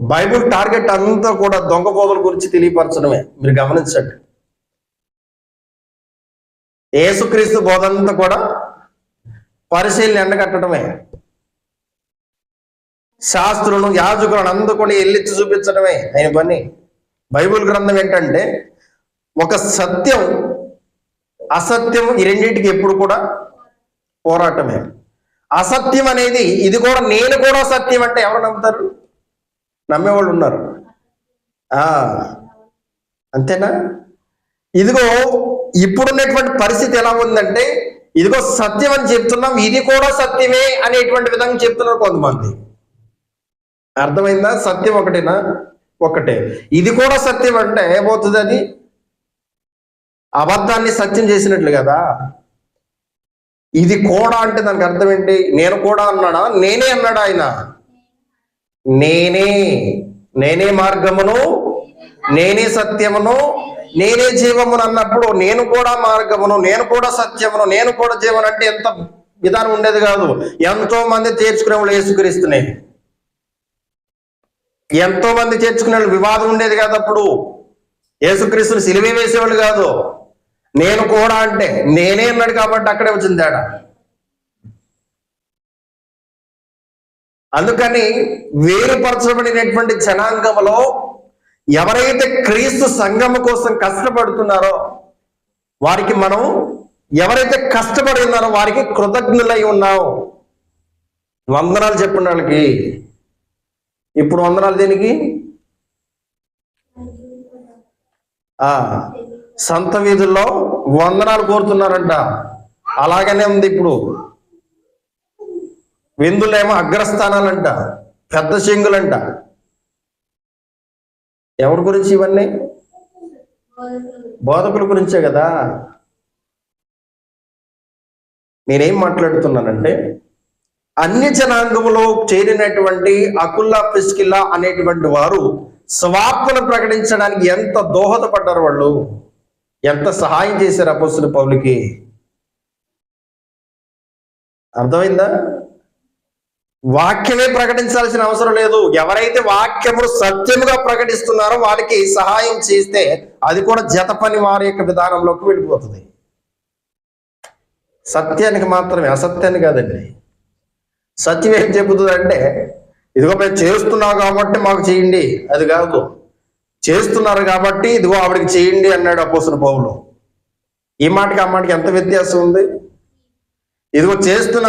Bible target అంతా కూడా దొంగ బోధల గురించి తెలియపరచడమే. మీరు గమనించండి, యేసుక్రీస్తు బోధ అంతా కూడా పరిశీలన ఎండగట్టడమే. శాస్త్రులను యాజకులను అందరూ కూడా ఎల్లెత్తి చూపించడమే ఆయన పని. బైబిల్ గ్రంథం ఏంటంటే ఒక సత్యం అసత్యం ఈ రెండింటికి ఎప్పుడు కూడా పోరాటమే. అసత్యం అనేది ఇది కూడా నేను కూడా సత్యం అంటే ఎవరు నమ్ముతారు? నమ్మేవాళ్ళు ఉన్నారు. అంతేనా? ఇదిగో ఇప్పుడున్నటువంటి పరిస్థితి ఎలా ఉందంటే ఇదిగో సత్యం అని చెప్తున్నాం, ఇది కూడా సత్యమే అనేటువంటి విధంగా చెప్తున్నారు కొంతమంది. అర్థమైందా? సత్యం ఒకటేనా? ఒకటే. ఇది కూడా సత్యం అంటే ఏమవుతుంది? అది అబద్ధాన్ని సత్యం చేసినట్లు కదా. ఇది కూడా అంటే దానికి అర్థం ఏంటి? నేను కూడా అన్నాడా? నేనే అన్నాడా ఆయన? నేనే మార్గమును, నేనే సత్యమును, నేనే జీవమును అన్నప్పుడు నేను కూడా మార్గమును, నేను కూడా సత్యమును, నేను కూడా జీవనం అంటే ఎంత విధానం ఉండేది కాదు. ఎంతో మంది చేర్చుకునే వాళ్ళు యేసుక్రీస్తునే, ఎంతో మంది చేర్చుకునే వాళ్ళు వివాదం ఉండేది కాదు. అప్పుడు యేసుక్రీస్తుని సిలువ వేసేవాళ్ళు కాదు. నేను కూడా అంటే నేనే అన్నాడు కాబట్టి అక్కడే వచ్చింది తేడా. అందుకని వేరుపరచబడినటువంటి జనాంగంలో ఎవరైతే క్రీస్తు సంఘము కోసం కష్టపడుతున్నారో వారికి మనం, ఎవరైతే కష్టపడి ఉన్నారో వారికి కృతజ్ఞులై ఉన్నాం. వందనాలు చెప్పండి వాళ్ళకి. ఇప్పుడు వందనాలు దేనికి? సంత వీధుల్లో వందనాలు కోరుతున్నారంట. అలాగనే ఉంది ఇప్పుడు. విందులేమో అగ్రస్థానాలంట, పెద్ద చెంగులంట. ఎవరి గురించి ఇవన్నీ? బోధకుల గురించే కదా. నేనేం మాట్లాడుతున్నానంటే అన్య జనాంగంలో చేరినటువంటి అకుల్లా ప్రిస్కిల్లా అనేటువంటి వారు స్వార్థను ప్రకటించడానికి ఎంత దోహదపడ్డారు, వాళ్ళు ఎంత సహాయం చేశారు అపోస్తలుడు పౌలుకి. అర్థమైందా? వాక్యమే ప్రకటించాల్సిన అవసరం లేదు. ఎవరైతే వాక్యమును సత్యముగా ప్రకటిస్తున్నారో వారికి సహాయం చేస్తే అది కూడా జత పని వారి యొక్క విధానంలోకి వెళ్ళిపోతుంది. సత్యానికి మాత్రమే, అసత్యాన్ని కాదండి. సత్యం ఏం చెబుతుంది అంటే ఇదిగో మేము చేస్తున్నావు కాబట్టి మాకు చేయండి, అది కాదు. చేస్తున్నారు కాబట్టి ఇదిగో ఆవిడికి చేయండి అన్నాడు అపోస్తలుడు పౌలు. ఈ మాటకి ఆ మాటకి ఎంత వ్యత్యాసం ఉంది? ఇదిగో చేస్తున్నా